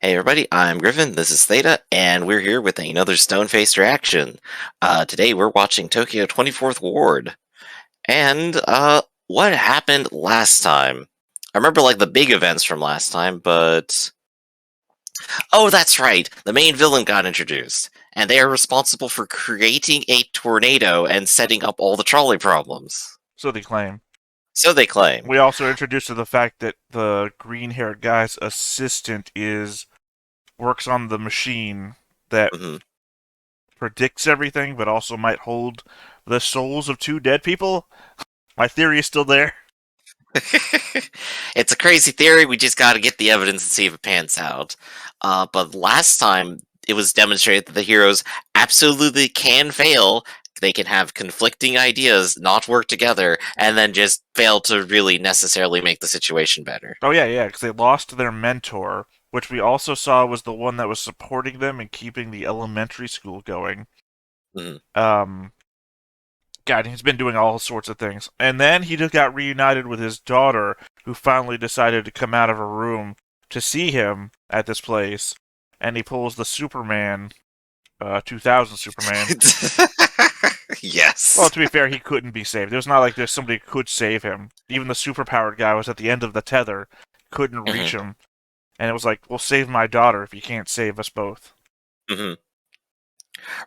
Hey everybody, I'm Griffin, this is Theta, and we're here with another stone-faced reaction. Today we're watching Tokyo 24th Ward. And, what happened last time? I remember, like, the big events from last time, but... Oh, that's right! The main villain got introduced, and they are responsible for creating a tornado and setting up all the trolley problems. So they claim. So they claim. We also introduced to the fact that the green-haired guy's assistant works on the machine that predicts everything, but also might hold the souls of two dead people. My theory is still there. It's a crazy theory, we just gotta get the evidence and see if it pans out. But last time, it was demonstrated that the heroes absolutely can fail. They can have conflicting ideas, not work together, and then just fail to really necessarily make the situation better. Oh yeah, because they lost their mentor, which we also saw was the one that was supporting them and keeping the elementary school going. God, he's been doing all sorts of things. And then he just got reunited with his daughter, who finally decided to come out of her room to see him at this place. And he pulls the Superman, 2000 Superman. Yes. Well, to be fair, he couldn't be saved. It was not like there's somebody who could save him. Even the superpowered guy was at the end of the tether, couldn't reach him. And it was like, we'll save my daughter if you can't save us both.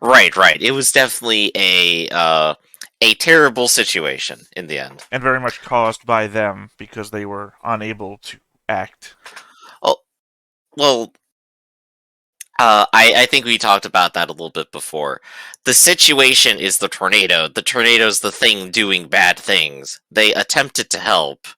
Right. It was definitely a terrible situation in the end. And very much caused by them, because they were unable to act. Well, I think we talked about that a little bit before. The situation is the tornado. The tornado's the thing doing bad things. They attempted to help.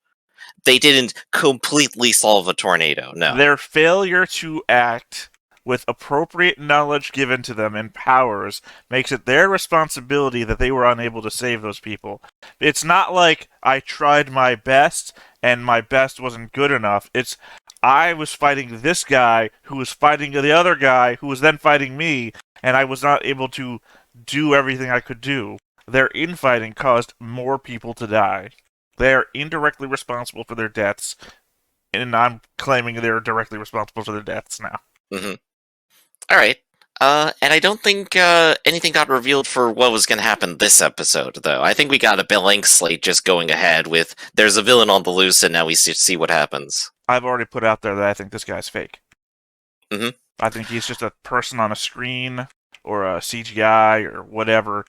They didn't completely solve a tornado, no. Their failure to act with appropriate knowledge given to them and powers makes it their responsibility that they were unable to save those people. It's not like I tried my best and my best wasn't good enough. It's I was fighting this guy who was fighting the other guy who was then fighting me, and I was not able to do everything I could do. Their infighting caused more people to die. They are indirectly responsible for their deaths, and I'm claiming they're directly responsible for their deaths now. Alright. And I don't think anything got revealed for what was going to happen this episode, though. I think we got a blank slate just going ahead with there's a villain on the loose, and now we see what happens. I've already put out there that I think this guy's fake. I think he's just a person on a screen, or a CGI, or whatever,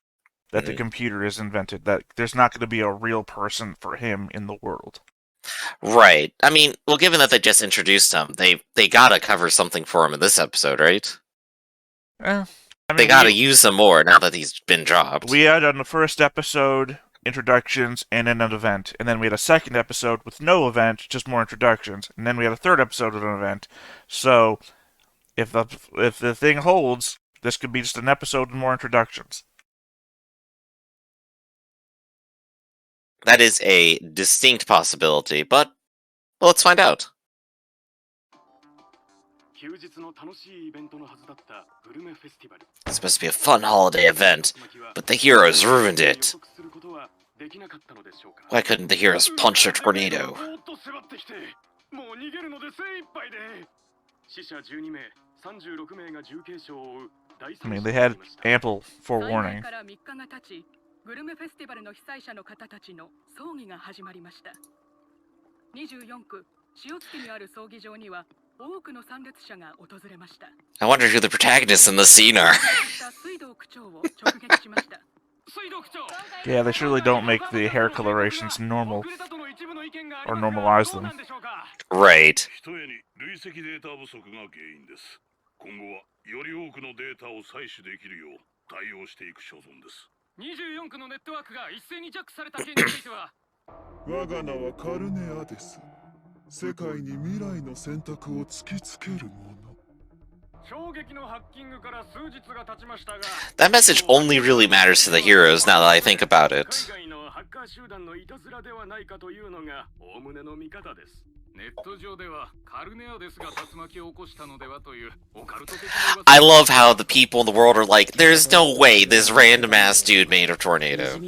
that the computer has invented. That there's not going to be a real person for him in the world. Right. I mean, well, given that they just introduced him, they gotta cover something for him in this episode, right? They gotta use him more now that he's been dropped. We had on the first episode introductions and then an event, and then we had a second episode with no event, just more introductions, and then we had a third episode with an event. So, if the thing holds, this could be just an episode with more introductions. That is a distinct possibility, but well, let's find out. It's supposed to be a fun holiday event, but the heroes ruined it. Why couldn't the heroes punch a tornado? I mean, they had ample forewarning. I wonder who the protagonists in this scene are. Yeah, they surely don't make the hair colorations normal. Or normalize them. Right. That message only really matters to the heroes now that I think about it. I love how the people in the world are like, there's no way this random ass dude made a tornado.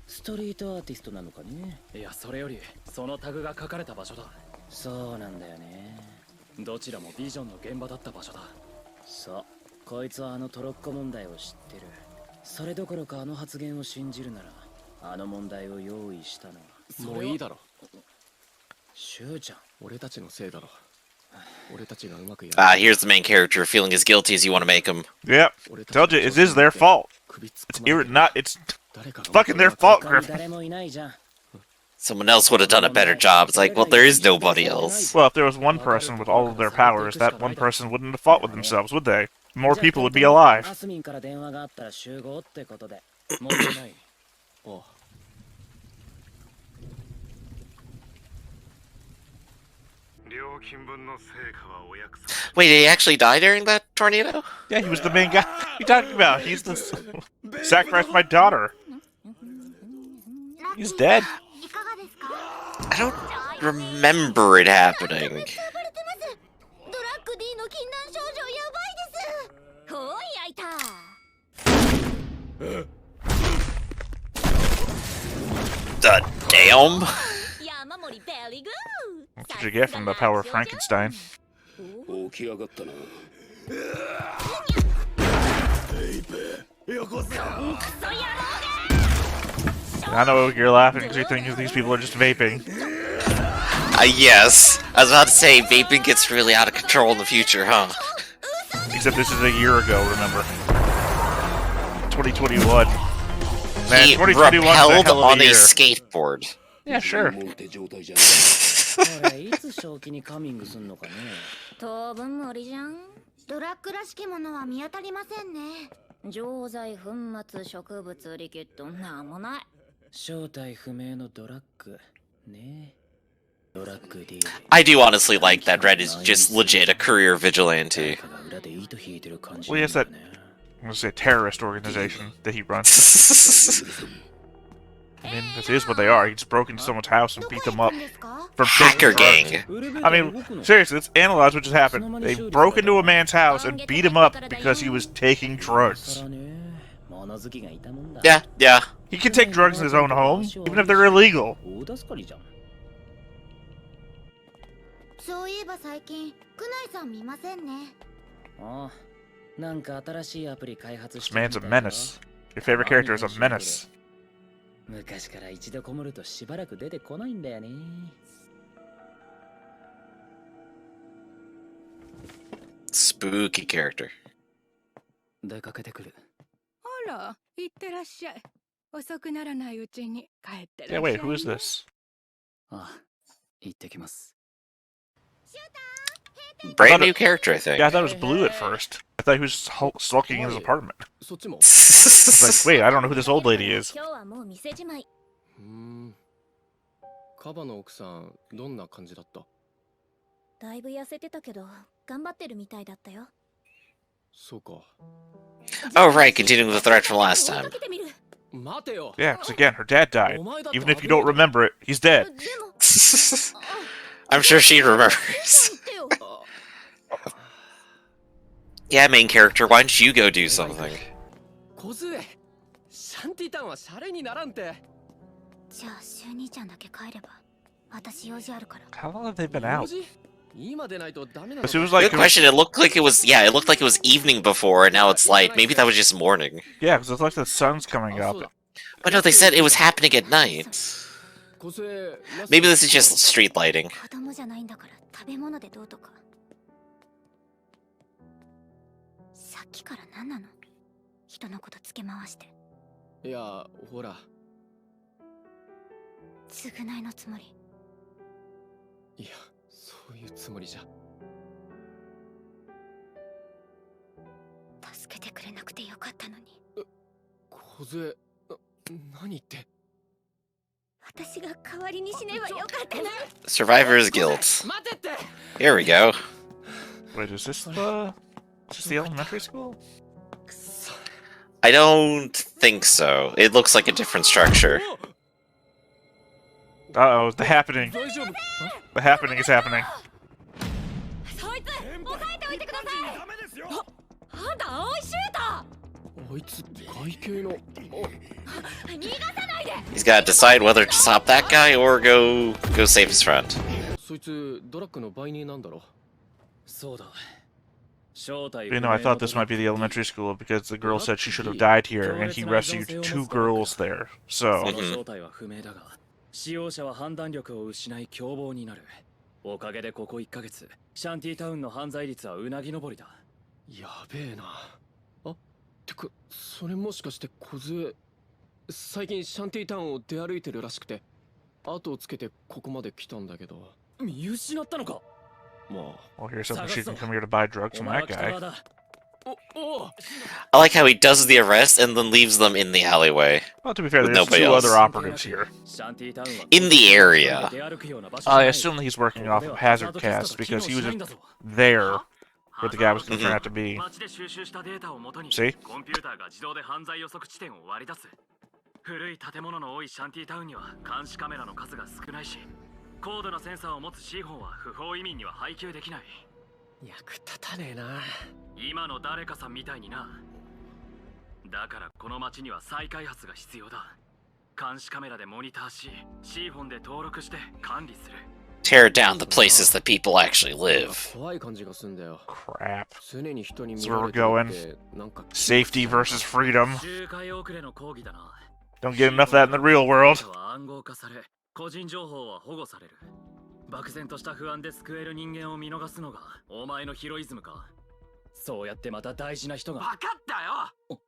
ストリートアーティストなのかね。いや、それよりそのタグが書かれた場所だ。そうなんだよね。どちらもビジョンの現場だった場所だ。そう、こいつはあのトロッコ問題を知ってる。それどころかあの発言を信じるなら、あの問題を用意したのはもういいだろ。シュウちゃん。俺たちのせいだろ。俺たちがうまくやる。Here's the main character feeling as guilty as you want to make him. Yep. Told you, it is their fault. It's fucking their fault, 他に Griff. 誰もいないじゃん。 Someone else would have done a better job. It's like, well, there is nobody else. Well, if there was one person with all of their powers, that one person wouldn't have fought with themselves, would they? More people would be alive. アスミンから電話があったら集合ってことで。問題ない。おう。Wait, did he actually die during that tornado? Yeah, he was the main guy. What are you talking about? He's the sacrificed my daughter. He's dead. I don't remember it happening. Damn. That's what you get from the power of Frankenstein. I know you're laughing because you think these people are just vaping. Yes. I was about to say, vaping gets really out of control in the future, huh? Except this is a year ago, remember? 2021. Man, He 2021 is a rappelled hell of on a a year. skateboard. Yeah, sure. ほら、いつ正気にカミングすんのかね。当分無理じゃん。ドラッグらしきものは見当たりませんね。錠剤、粉末、植物、リキッド、なんもない。正体不明のドラッグ。ね。ドラッグ D。I do honestly like that Red is just legit a career vigilante. 裏で糸引いてる感じ Well, he has that, なんだよね。 I'm gonna say, terrorist organization that he runs. I mean, this is what they are. He just broke into someone's house and beat them up. For Hacker taking gang. drugs. I mean, seriously, let's analyze what just happened. They broke into a man's house and beat him up because he was taking drugs. そらね、物好きがいたもんだ。 Yeah, yeah. He can take drugs in his own home, even if they're illegal. 大助かりじゃん。そういえば最近、クナイさん見ませんね。ああ、なんか新しいアプリ開発し This てる man's み a たいだよ。 menace. Your favorite character is a menace. 昔から一度こもるとしばらく出てこないんだよね。Spooky character. 出かけてくる。あら、行ってらっしゃい。遅くならないうちに帰ってらっしゃ Yeah, い。 wait, who is this? ああ、行ってきます。 Brand new character, I think. Yeah, I thought it was Blue at first. I thought he was sulking in his apartment. そっちも。 I was like, wait, I don't know who this old lady is. 今日はもう店じまい。カバの奥さん、どんな感じだった？だいぶ痩せてたけど、頑張ってるみたいだったよ。そうか。 Oh, right, continuing the thread from last 追い time. かけてみる。待てよ。 Yeah, because again, her dad died. お前だって Even if you don't remember it, he's dead. でも、 I'm sure she remembers. 言ってよ。 Yeah, main character, why don't you go do something? 小杖。シャンティタンはシャレにならんて。じゃあ、シュウ兄ちゃんだけ帰れば。私用事あるから。 How long have they been out? 今出ないとダメなの Because it か。 was like, Good question. It looked like it was, yeah, it looked like it was evening before, and now it's light. Maybe that was just morning. yeah, because it's like the sun's coming あ、 up. そうだ。 But no, they said it was happening at night. 小杖。 Maybe this is just street lighting. 子供じゃないんだから食べ物でどうとか。さっきから何なの？人のことつけ回して。いや、ほら。償いのつもり。いや、そういうつもりじゃ。助けてくれなくてよかったのに。小杖。何言って。私が代わりにしねばよかったな。 Survivor's guilt. 待てって。 Here we go. Wait, is this the elementary school? くそ。 I don't think so. It looks like a different structure. Uh-oh, the happening. 大丈夫？ The happening is happening. そいつ、押さえておいてください。あんた青いシューター。あいつ外形の。He's got to decide whether to stop that guy or go save his friend. そいつドラッグの売人なんだろ。そうだ。 You know, I thought this might be the elementary school because the girl said she should have died here, and he rescued 2 girls there. So, その正体は不明だが、使用者は判断力を失い凶暴になる。おかげでここ1ヶ月、シャンティタウンの犯罪率はうなぎ登りだ。やべえな。あ、てかそれもしかして梢。最近シャンティタウンを出歩いてるらしくて、後をつけてここまで来たんだけど。見失ったのか。 well, here's something she can come here to buy drugs from that guy. I like how he does the arrest and then leaves them in the alleyway. Well, to be fair, With there's nobody 2 else. other operatives here. In the area. I assume that he's working off of Hazard Cast because he was there where the guy was going to turn out to be. See? 古い建物の多いシャンティタウンには監視カメラの数が少ないし、高度なセンサーを持つシーホンは不法移民には配給できない。役立たねえな。今の誰かさんみたいにな。だからこの町には再開発が必要だ。監視カメラでモニターし、シーホンで登録して管理する。 Tear down the places that people actually live. 怖い感じがすんだよ。 Crap. 常に人に見 That's ら where れ we're てる going. ってなんか Safety versus freedom. 周回遅れの抗議だな。 Don't get enough of that in the real world. 暗号化され、個人情報は保護される。漠然とした不安で救える人間を見逃すのがお前のヒロイズムか。そうやってまた大事な人が。分かったよ。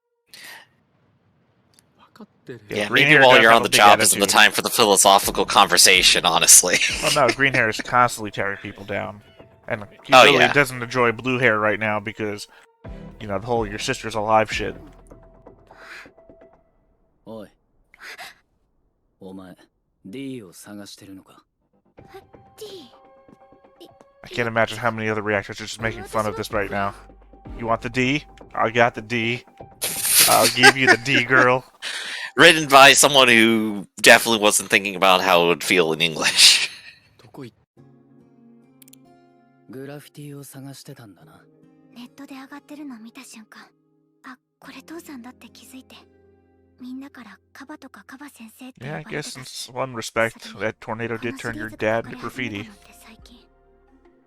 Yeah, green maybe hair while does you're have on a the big job isn't the attitude. time for the philosophical conversation, honestly. Well, no, green hair is constantly tearing people down. And he Oh, really yeah. doesn't enjoy blue hair right now because, you know, the whole your sister's alive shit. おい。お前、D を探してるのか。 I can't imagine how many other reactors are just making fun of this right now. You want the D? I got the D. I'll give you the D, girl. Written by someone who definitely wasn't thinking about how it would feel in English. どこ行っグラフィティを探してたんだな。ネットで上がってるのを見た瞬間、あ、これ父さんだって気づいて、みんなからカバとかカバ先生って Yeah, 呼 I ばれ guess てた in し、 one respect, それに that tornado この did シ turn リー your ズ dad が into 流れ始め graffiti. たのって最近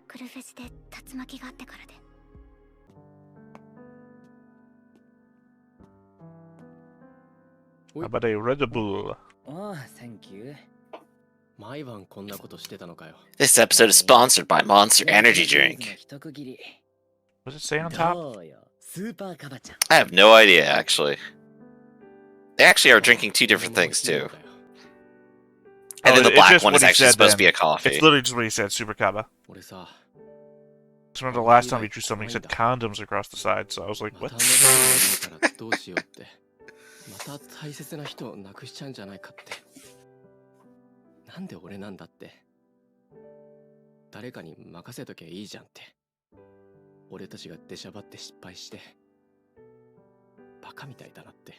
クルフェスで竜巻があってからで。 How about a Red Bull? ああ、Thank you。毎晩こんなことしてたのかよ。 This episode is sponsored by Monster Energy Drink. 一区切り。 What does it say on top? どうよ、スーパーカバちゃん。 I have no idea, actually. They actually are drinking 2 different things, too. And then the it's black just one what is he actually said supposed to be then. a coffee. It's literally just what he said, Super Kaba. 俺さ、 So remember the last time he drew something, he said condoms across the side, so I was like, ま what? たあの番組見たらどうしようって。また大切な人を亡くしちゃうんじゃないかって。なんで俺なんだって。誰かに任せときゃいいじゃんって。俺たちが出しゃばって失敗して。バカみたいだなって。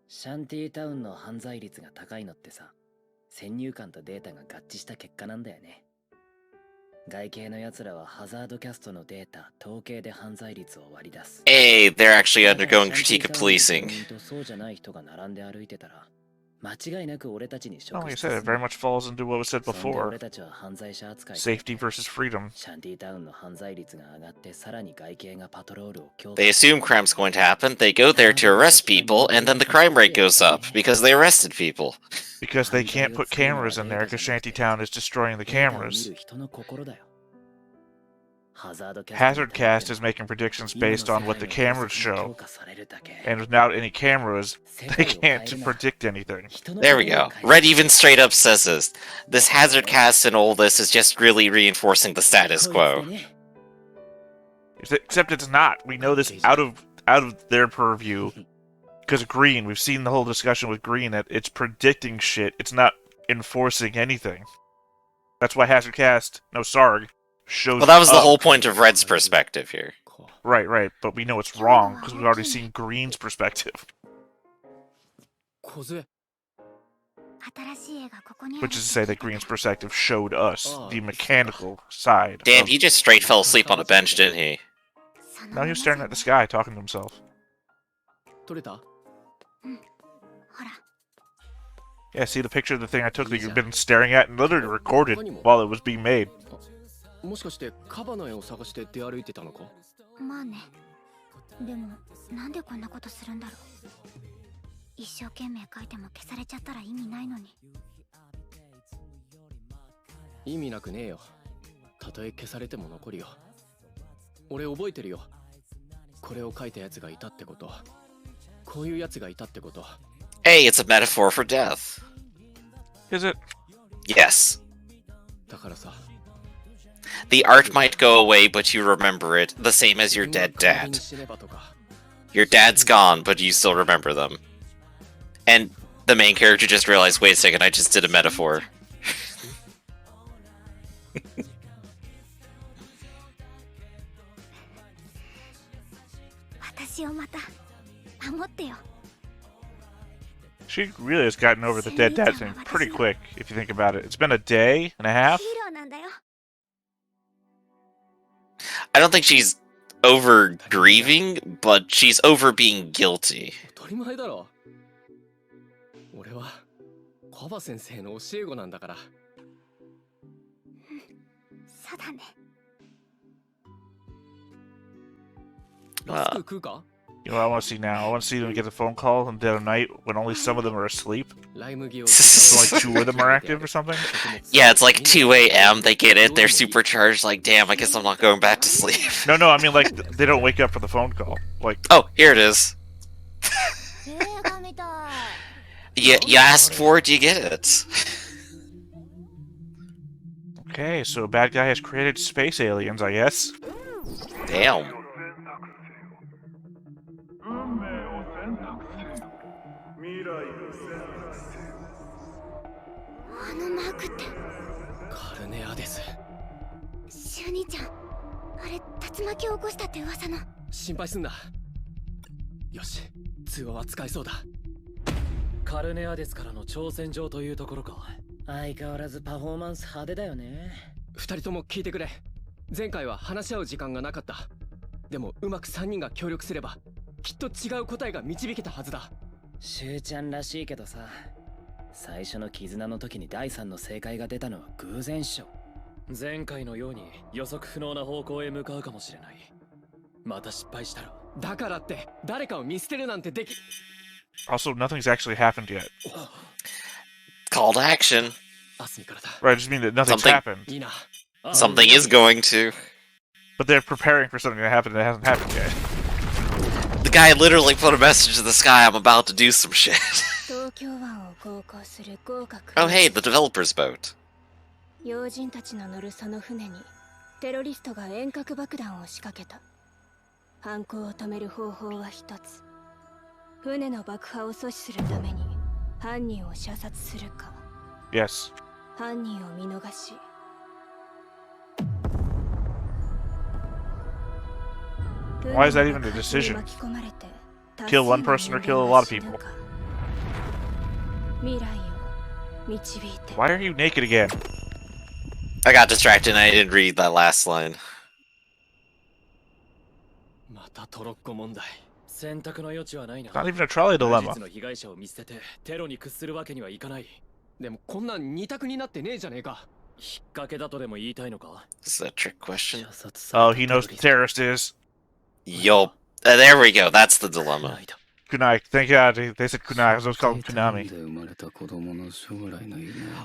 シャンティタウンの犯罪率が高いのってさ、先入観とデータが合致した結果なんだよね。外形の奴らはハザードキャストのデータ、統計で犯罪率を割り出す。 Hey, they're actually undergoing critique of policing. そうじゃない人が並んで歩いてたら、間違いなく俺たちに Well, like I said, it very much falls into what was said そんで before. 俺たちは犯罪者扱い。 Safety versus freedom. シャンティタウンの犯罪率が上がってさらに外形がパトロールを強化。 They assume crime's going to happen, they go there to arrest people, and then the crime rate goes up because they arrested people. Because they can't put cameras in there because Shantytown is destroying the cameras. Hazard Cast is making predictions based on what the cameras show. And without any cameras, they can't predict anything. There we go. Red even straight up says this. This hazard cast and all this is just really reinforcing the status quo. Except it's not. We know this out of their purview. Because Green, we've seen the whole discussion with Green that it's predicting shit. It's not enforcing anything. That's why Hazard Cast, no Sarg, shows Well, that was the up. whole point of Red's perspective here. Right, right. But we know it's wrong because we've already seen Green's perspective. 梢。 Which is to say that Green's perspective showed us the mechanical side. Damn, of- he just straight fell asleep on a bench, didn't he? No, he was staring at the sky, talking to himself. 撮れた？ほら Yeah, see the picture of the thing I took that you've been staring at and literally recorded while it was being made. もしかしてカバの絵を探して出歩いてたのか？まあね。でもなんでこんなことするんだろう。一生懸命描いても消されちゃったら意味ないのに。意味なくねえよ。たとえ消されても残るよ。俺覚えてるよ。これを描いたやつがいたってこと。こういうやつがいたってこと。Hey, it's a metaphor for death. Is it? Yes. だからさ。 The art might go away, but you remember it, the same as your dead dad. Your dad's gone, but you still remember them. And the main character just realized, wait a second, I just did a metaphor. 私をまた守ってよ。 She really has gotten over the dead dad thing pretty quick, if you think about it. It's been a day and a half. ヒーローなんだよ。 I don't think she's over grieving, but she's over being guilty. 当たり前だろ。俺はカバ先生の教え子なんだから。そうだね。ラスク食うか？ You know what I want to see now? I want to see them get a phone call in the dead of night when only some of them are asleep. ライ麦を So like 2 of them are active or something? Yeah, it's like 2 a.m., they get it, they're supercharged, like, damn, I guess I'm not going back to sleep. No, I mean like they don't wake up for the phone call. Like, Oh, here it is. 映画みたい。 You asked for it, you get it. okay, so a bad guy has created space aliens, I guess. Damn. あのマークって。カルネアです。シュニちゃん、あれ竜巻を起こしたって噂の。心配すんな。よし、通話は使えそうだ。カルネアデスからの挑戦状というところか。相変わらずパフォーマンス派手だよね。二人とも聞いてくれ。前回は話し合う時間がなかった。でもうまく3人が協力すればきっと違う答えが導けたはずだ。シュウちゃんらしいけどさ、最初の絆の時に第3の正解が出たのは偶然っしょ。前回のように予測不能な方向へ向かうかもしれない。また失敗したら。だからって誰かを見捨てるなんてでき。 Also, nothing's actually happened yet. Call to action. アスミからだ。 Right, I just mean that nothing's Something- happened. いいな。 Something is going to. But they're preparing for something to happen that hasn't happened yet. The guy literally put a message in the sky, I'm about to do some shit. 東京湾を航行する豪華 Oh hey, the developer's boat. 要人たちの乗るその船にテロリストが遠隔爆弾を仕掛けた。犯行を止める方法は一つ。船の爆破を阻止するために犯人を射殺するか、 Yes. 犯人を見逃し Why is that even a decision? Kill one person or kill a lot of people? 未来を導いて。 Why are you naked again? I got distracted and I didn't read that last line. またトロッコ問題。選択の余地はないな。 Not even a trolley 無 dilemma. 実の被害者を見捨ててテロに屈するわけにはいかない。でもこんなん二択になってねえじゃねえか。引っ掛けだとでも言いたいのか。 This is a trick question. 射殺された Oh, he knows what the terrorist is. Yup. There we go, that's the dilemma. Kunai. Thank God they said Kunai. I was always calling him Kunami.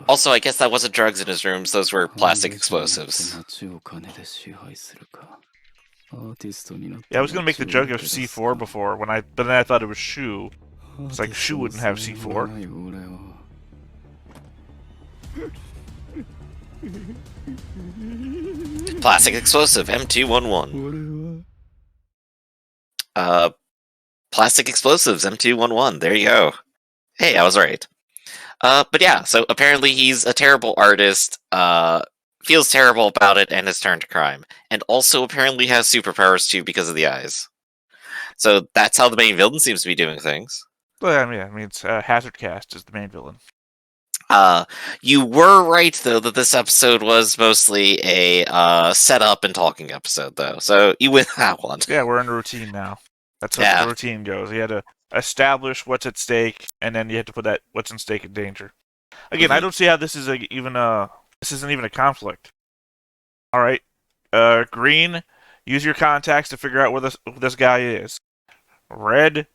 Also, I guess that wasn't drugs in his rooms, those were plastic explosives. Yeah, I was gonna make the joke of C4 before, but then I thought it was Shu. It's like Shu wouldn't have C4. Plastic explosive, M211. Plastic explosives, M211, there you go. Hey, I was right. But yeah, so apparently he's a terrible artist, feels terrible about it, and has turned to crime. And also apparently has superpowers too because of the eyes. So that's how the main villain seems to be doing things. Well, I mean, it's Hazard Cast is the main villain. You were right, though, that this episode was mostly a setup and talking episode, though. So you win that one. Yeah, we're in a routine now. That's how Yeah. the routine goes. He had to establish what's at stake, and then you have to put that what's in stake in danger. Again, I Mhm. don't see how this is this isn't even a conflict. All right, Green, use your contacts to figure out where this guy is. Red,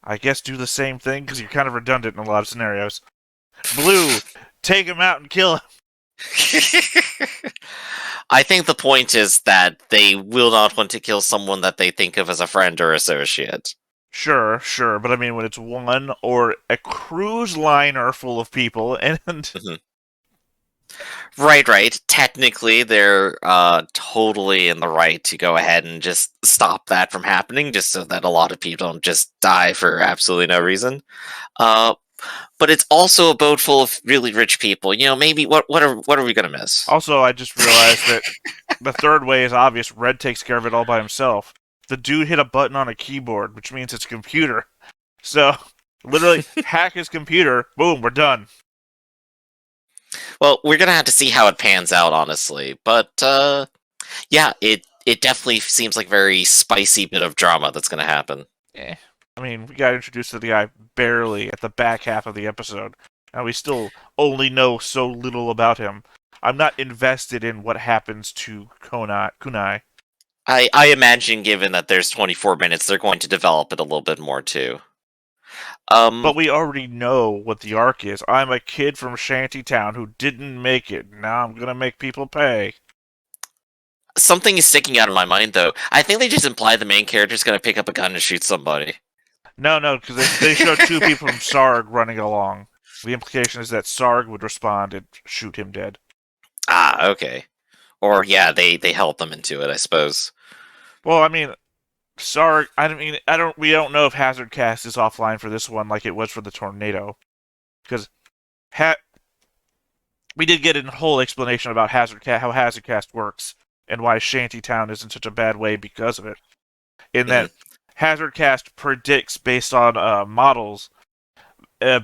I guess do the same thing because you're kind of redundant in a lot of scenarios. Blue, take him out and kill him. I think the point is that they will not want to kill someone that they think of as a friend or associate. Sure, but I mean when it's one or a cruise liner full of people and Mhm. Right. Technically, they're totally in the right to go ahead and just stop that from happening, just so that a lot of people don't just die for absolutely no reason. Uh, but it's also a boat full of really rich people. You know, maybe what are we gonna miss? also I just realized that the third way is obvious. Red takes care of it all by himself. The dude hit a button on a keyboard, which means it's a computer. So, literally, hack his computer. Boom, we're done. Well, we're gonna have to see how it pans out, honestly. But yeah, it definitely seems like a very spicy bit of drama that's gonna happen. Eh. I mean, we got introduced to the guy barely at the back half of the episode, and we still only know so little about him. I'm not invested in what happens to Kunai. I imagine, given that there's 24 minutes, they're going to develop it a little bit more too. But we already know what the arc is. I'm a kid from Shantytown who didn't make it. Now I'm gonna make people pay. Something is sticking out of my mind, though. I think they just imply the main character's gonna pick up a gun and shoot somebody. No, because they showed two people from Sarg running along. The implication is that Sarg would respond and shoot him dead. Ah, okay. Or yeah, they help them into it, I suppose. Well, I mean, Sarg. We don't know if Hazard Cast is offline for this one like it was for the tornado, because we did get a whole explanation about how Hazard Cast works and why Shantytown is in such a bad way because of it. In that Hazard Cast predicts based on models,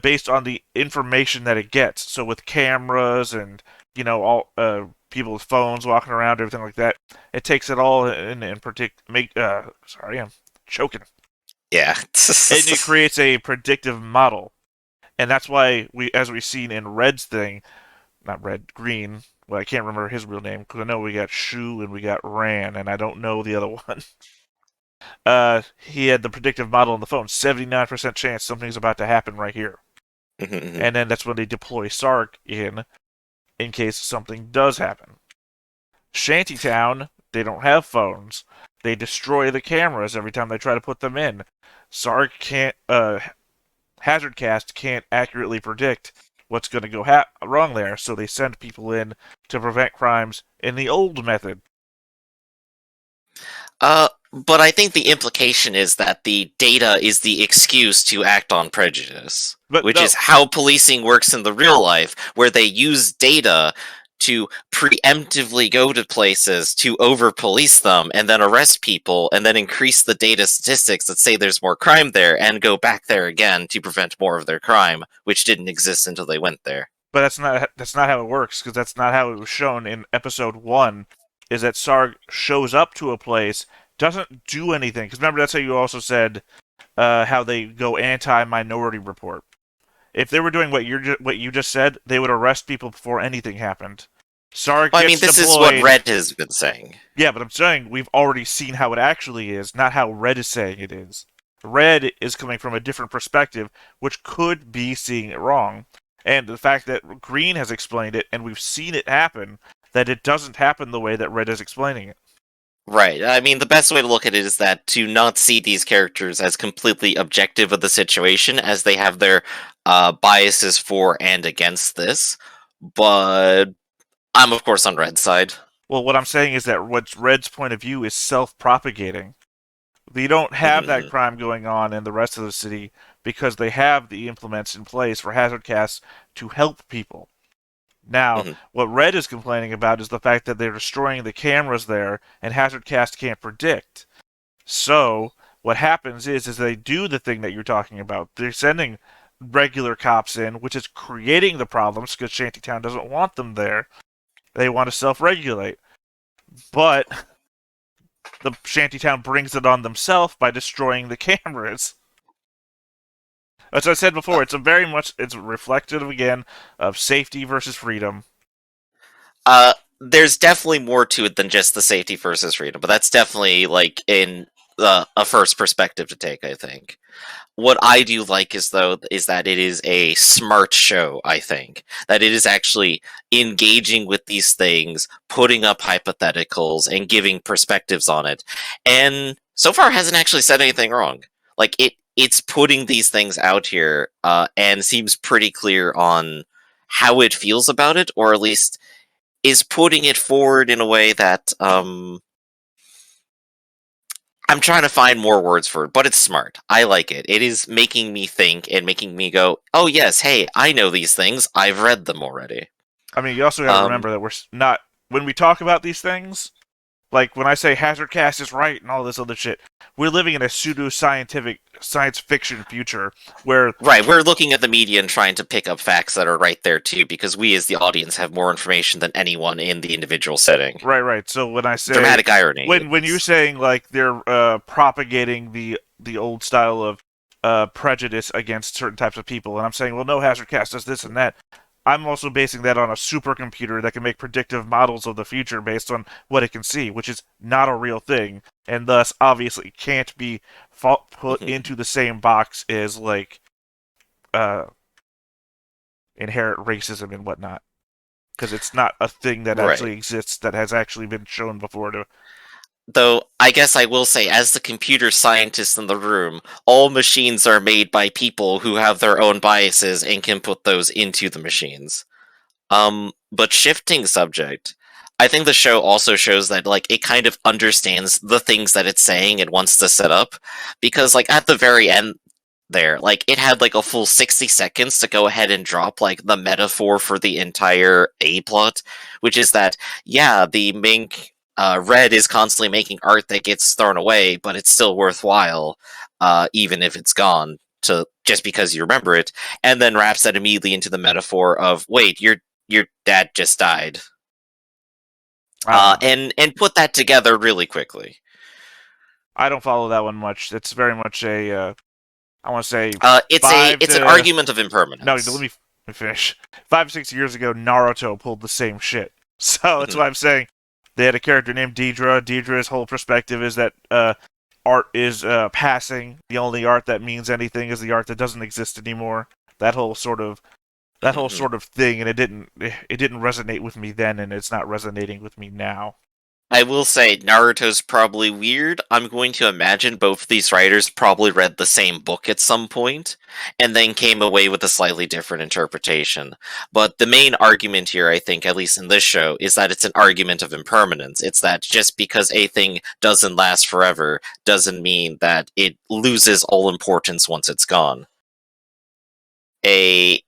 based on the information that it gets. So with cameras and all people's phones walking around, everything like that, it takes it all in and sorry, I'm choking. Yeah. And it creates a predictive model, and that's why as we've seen in Red's thing, not Red, Green. Well, I can't remember his real name because I know we got Shu and we got Ran, and I don't know the other one. He had the predictive model on the phone. 79% chance something's about to happen right here. And then that's when they deploy Sark in case something does happen. Shantytown, they don't have phones. They destroy the cameras every time they try to put them in. Sark can't, Hazardcast can't accurately predict what's going to go wrong there, so they send people in to prevent crimes in the old method. But I think the implication is that the data is the excuse to act on prejudice, which is how policing works in the real life, where they use data to preemptively go to places to over-police them, and then arrest people, and then increase the data statistics that say there's more crime there, and go back there again to prevent more of their crime, which didn't exist until they went there. But that's not how it works, because that's not how it was shown in episode 1, is that Sarg shows up to a place, doesn't do anything. Because remember, that's how you also said how they go anti-Minority Report. If they were doing what you just said, they would arrest people before anything happened. Sarg Well, I gets mean, this deployed. is what Red has been saying. Yeah, but I'm saying we've already seen how it actually is, not how Red is saying it is. Red is coming from a different perspective, which could be seeing it wrong. And the fact that Green has explained it, and we've seen it happen, that it doesn't happen the way that Red is explaining it. Right. I mean, the best way to look at it is that to not see these characters as completely objective of the situation, as they have their biases for and against this. But I'm, of course, on Red's side. Well, what I'm saying is that what's Red's point of view is self-propagating. They don't have that crime going on in the rest of the city because they have the implements in place for Hazardcast to help people. Now, what Red is complaining about is the fact that they're destroying the cameras there, and Hazardcast can't predict. So, what happens is they do the thing that you're talking about. They're sending regular cops in, which is creating the problems because Shantytown doesn't want them there. They want to self-regulate. But the Shantytown brings it on themselves by destroying the cameras. As I said before, it's it's reflective again of safety versus freedom. There's definitely more to it than just the safety versus freedom, but that's definitely like in a first perspective to take, I think. What I do like is that it is a smart show, I think. That it is actually engaging with these things, putting up hypotheticals and giving perspectives on it. And so far hasn't actually said anything wrong. Like it's putting these things out here and seems pretty clear on how it feels about it, or at least is putting it forward in a way that I'm trying to find more words for it, but it's smart. I like it. It is making me think and making me go, "Oh yes, hey, I know these things. I've read them already." I mean, you also got to remember that we're not when we talk about these things. Like when I say Hazard Cast is right and all this other shit, we're living in a pseudo-scientific science fiction future where Right, we're looking at the media and trying to pick up facts that are right there too, because we as the audience have more information than anyone in the individual setting. right. So when I say Dramatic irony. when you're saying like they're propagating the old style of prejudice against certain types of people, and I'm saying, well, no, Hazard Cast does this and that. I'm also basing that on a supercomputer that can make predictive models of the future based on what it can see, which is not a real thing, and thus obviously can't be put into the same box as like inherent racism and whatnot, because it's not a thing that actually exists that has actually been shown before. Though, I guess I will say, as the computer scientist in the room, all machines are made by people who have their own biases and can put those into the machines. But shifting subject, I think the show also shows that, like, it kind of understands the things that it's saying and wants to set up, because, like, at the very end there, like, it had, like, a full 60 seconds to go ahead and drop, like, the metaphor for the entire A-plot, which is that, yeah, the mink Red is constantly making art that gets thrown away, but it's still worthwhile, even if it's gone, to just because you remember it, and then wraps that immediately into the metaphor of, wait, your dad just died. And put that together really quickly. I don't follow that one much. It's very much a, I want to say, it's an argument of impermanence. No, let me finish. 5 or 6 years ago, Naruto pulled the same shit. So that's why I'm saying they had a character named Deidre. Deidre's whole perspective is that art is passing. The only art that means anything is the art that doesn't exist anymore. That whole sort of thing, and it didn't resonate with me then, and it's not resonating with me now. I will say, Naruto's probably weird. I'm going to imagine both these writers probably read the same book at some point, and then came away with a slightly different interpretation. But the main argument here, I think, at least in this show, is that it's an argument of impermanence. It's that just because a thing doesn't last forever, doesn't mean that it loses all importance once it's gone. There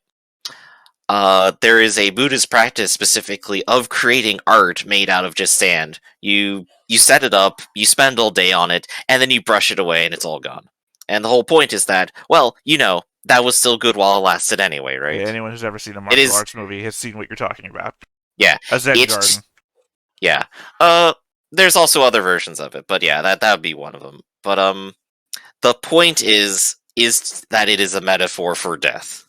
is a Buddhist practice specifically of creating art made out of just sand. You set it up, you spend all day on it, and then you brush it away and it's all gone. And the whole point is that, well, that was still good while it lasted anyway, right? Yeah, anyone who's ever seen a martial arts movie has seen what you're talking about. Yeah. A Zen garden. Yeah. There's also other versions of it, but yeah, that would be one of them. But the point is that it is a metaphor for death.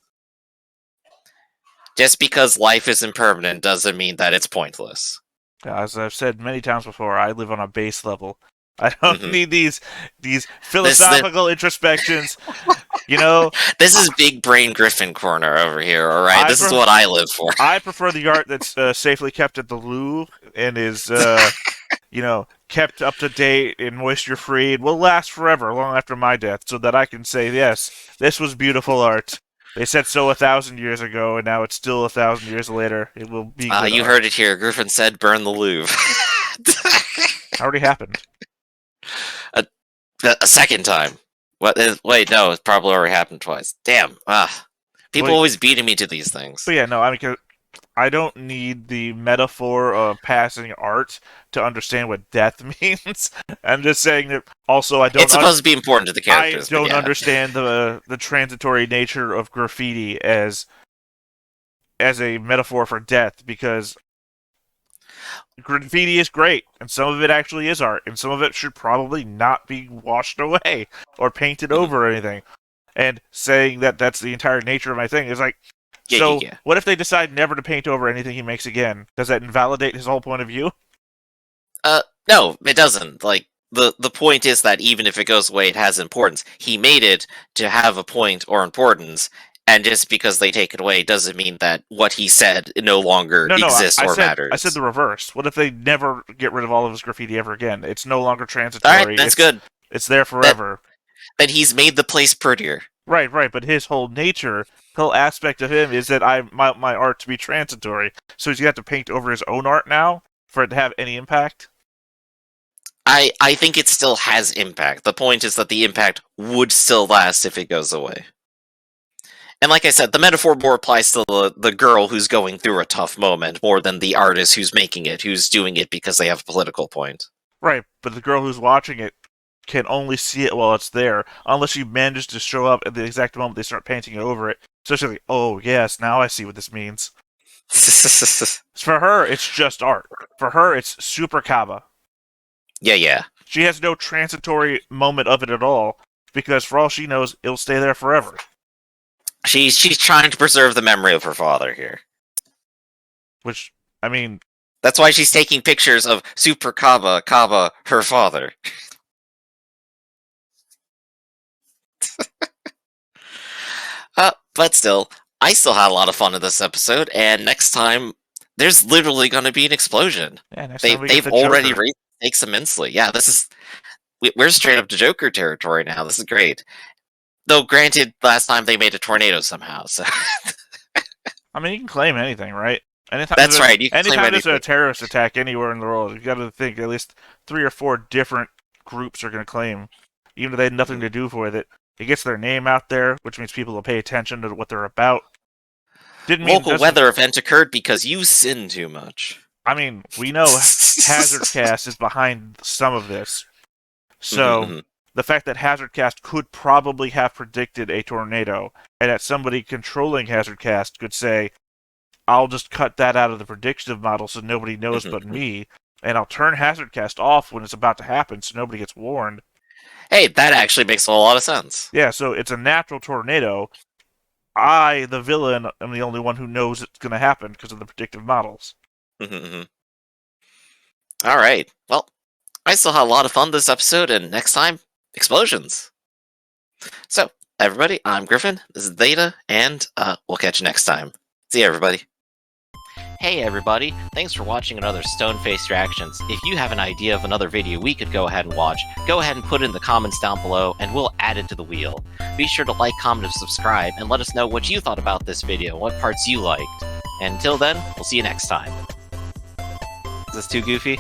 Just because life is impermanent doesn't mean that it's pointless. As I've said many times before, I live on a base level. I don't need these philosophical introspections. This is big brain Griffin corner over here. All right, this is what I live for. I prefer the art that's safely kept at the Louvre and is, kept up to date and moisture free and will last forever, long after my death, so that I can say, yes, this was beautiful art. They said so 1,000 years ago, and now it's still 1,000 years later. It will be. You heard it here. Griffin said, "Burn the Louvre." Already happened. A second time. What? Wait, no, it probably already happened twice. Damn. People always beating me to these things. But yeah, no, I don't need the metaphor of passing art to understand what death means. I'm just saying that also I don't... It's supposed to be important to the characters. I don't understand the transitory nature of graffiti as a metaphor for death, because graffiti is great, and some of it actually is art, and some of it should probably not be washed away or painted over or anything. and saying that that's the entire nature of my thing is like, Yeah, so yeah. what if they decide never to paint over anything he makes again? Does that invalidate his whole point of view? No, it doesn't. Like, the point is that even if it goes away, it has importance. He made it to have a point or importance, and just because they take it away doesn't mean that what he said no longer exists or matters. I said the reverse. What if they never get rid of all of his graffiti ever again? It's no longer transitory. Alright, that's good. It's there forever. Then he's made the place prettier. Right, but his whole nature, whole aspect of him is that my art to be transitory. So he's got to paint over his own art now for it to have any impact? I think it still has impact. The point is that the impact would still last if it goes away. And like I said, the metaphor more applies to the girl who's going through a tough moment more than the artist who's making it, who's doing it because they have a political point. Right, but the girl who's watching it can only see it while it's there, unless she manages to show up at the exact moment they start painting over it. So she's like, oh yes, now I see what this means. For her, it's just art. For her, it's super kaba. Yeah. She has no transitory moment of it at all, because for all she knows, it'll stay there forever. She's trying to preserve the memory of her father here. Which, I mean... That's why she's taking pictures of Super Kaba, her father. But still, I still had a lot of fun in this episode, and next time, there's literally going to be an explosion. Yeah, They've already raised the stakes immensely. Yeah, we're straight up to Joker territory now. This is great. Though, granted, last time they made a tornado somehow, so... I mean, you can claim anything, right? That's right, you can claim anytime there's anything. a terrorist attack anywhere in the world, you gotta think at least 3 or 4 different groups are gonna claim, even if they had nothing to do with it. It gets their name out there, which means people will pay attention to what they're about. Local weather event occurred because you sinned too much. I mean, we know HazardCast is behind some of this. So, the fact that HazardCast could probably have predicted a tornado, and that somebody controlling HazardCast could say, I'll just cut that out of the predictive model so nobody knows but me, and I'll turn HazardCast off when it's about to happen so nobody gets warned. Hey, that actually makes a lot of sense. Yeah, so it's a natural tornado. I, the villain, am the only one who knows it's going to happen because of the predictive models. Alright, well, I still had a lot of fun this episode, and next time, explosions. So, everybody, I'm Griffin, this is Theta, and we'll catch you next time. See you, everybody. Hey everybody, thanks for watching another Stone-Faced Reactions. If you have an idea of another video we could go ahead and watch, go ahead and put it in the comments down below, and we'll add it to the wheel. Be sure to like, comment, and subscribe, and let us know what you thought about this video, what parts you liked. And until then, we'll see you next time. Is this too goofy?